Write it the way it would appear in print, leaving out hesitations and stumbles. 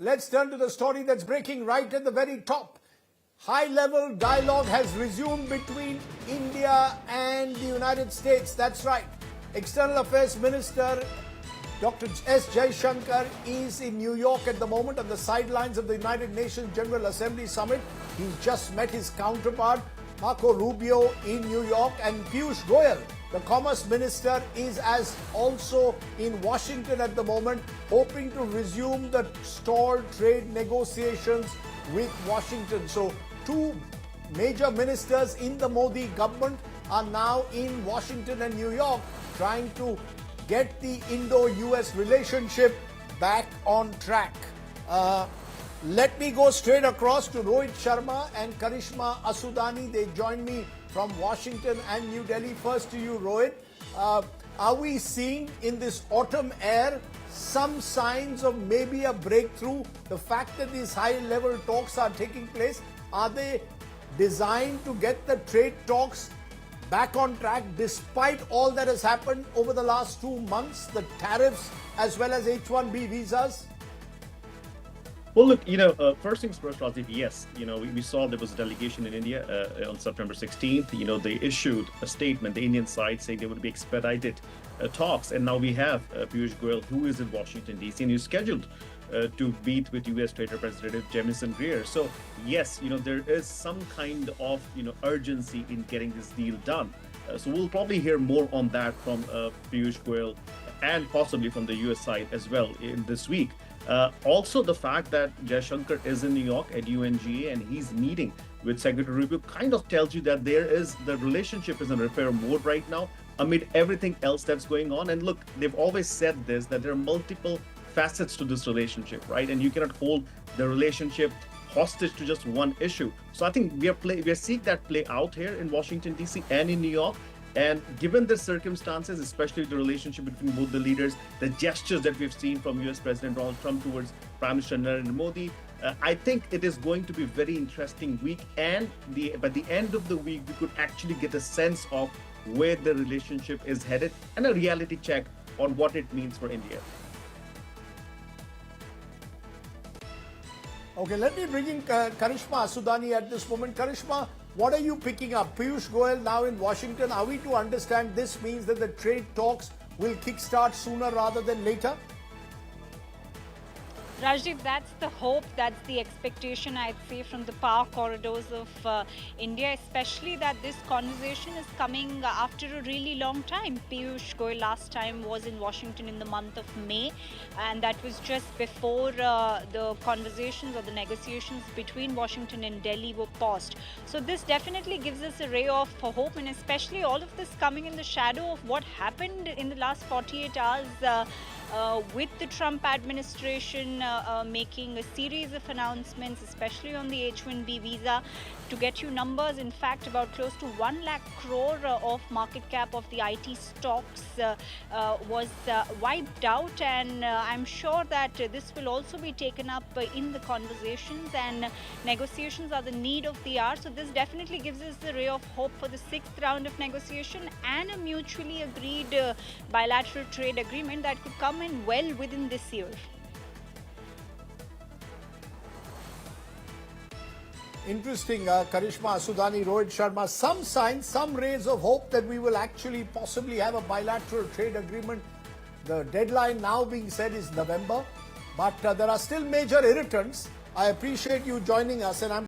let's turn to the story that's breaking right at the very top. High-level dialogue has resumed between India and the United States. That's right. External Affairs Minister Dr. S. Jaishankar is in New York at the moment on the sidelines of the United Nations General Assembly Summit. He's just met his counterpart, Rubio, in New York, and Piyush Goyal, the Commerce Minister, is also in Washington at the moment, hoping to resume the stalled trade negotiations with Washington. So, two major ministers in the Modi government are now in Washington and New York trying to get the Indo-US relationship back on track. Let me go straight across to Rohit Sharma and Karishma Asudani. They join me from Washington and New Delhi. First to you, Rohit. Are we seeing in this autumn air some signs of maybe a breakthrough? The fact that these high-level talks are taking place, are they designed to get the trade talks back on track despite all that has happened over the last 2 months, the tariffs as well as H-1B visas? Well, look, first things first, Rajiv, yes, we saw there was a delegation in India on September 16th. They issued a statement, the Indian side, saying there would be expedited talks. And now we have Piyush Goyal, who is in Washington, D.C., and he's scheduled to meet with U.S. Trade Representative Jamieson Greer. So, yes, there is some kind of, urgency in getting this deal done. So we'll probably hear more on that from Piyush Goyal and possibly from the U.S. side as well in this week. Also, the fact that Jaishankar is in New York at UNGA and he's meeting with Secretary Rubio kind of tells you that the relationship is in repair mode right now amid everything else that's going on. And look, they've always said this, that there are multiple facets to this relationship, right? And you cannot hold the relationship hostage to just one issue. So I think we are seeing that play out here in Washington, D.C. and in New York. And given the circumstances, especially the relationship between both the leaders, the gestures that we've seen from US President Donald Trump towards Prime Minister Narendra Modi, I think it is going to be a very interesting week. And by the end of the week, we could actually get a sense of where the relationship is headed and a reality check on what it means for India. Okay, let me bring in Karishma Asudani at this moment. Karishma, what are you picking up? Piyush Goyal now in Washington. Are we to understand this means that the trade talks will kickstart sooner rather than later? Rajdeep, that's the hope, that's the expectation, I'd say, from the power corridors of India, especially that this conversation is coming after a really long time. Piyush Goyal last time was in Washington in the month of May, and that was just before the conversations or the negotiations between Washington and Delhi were paused. So this definitely gives us a ray of hope, and especially all of this coming in the shadow of what happened in the last 48 hours with the Trump administration making a series of announcements, especially on the H-1B visa. To get you numbers, in fact, about close to 1 lakh crore of market cap of the IT stocks was wiped out, and I'm sure that this will also be taken up in the conversations, and negotiations are the need of the hour. So this definitely gives us a ray of hope for the 6th round of negotiation and a mutually agreed bilateral trade agreement that could come in well within this year. Interesting, Karishma Asudani, Rohit Sharma. Some signs, some rays of hope that we will actually possibly have a bilateral trade agreement. The deadline now being said is November, but there are still major irritants. I appreciate you joining us, and I'm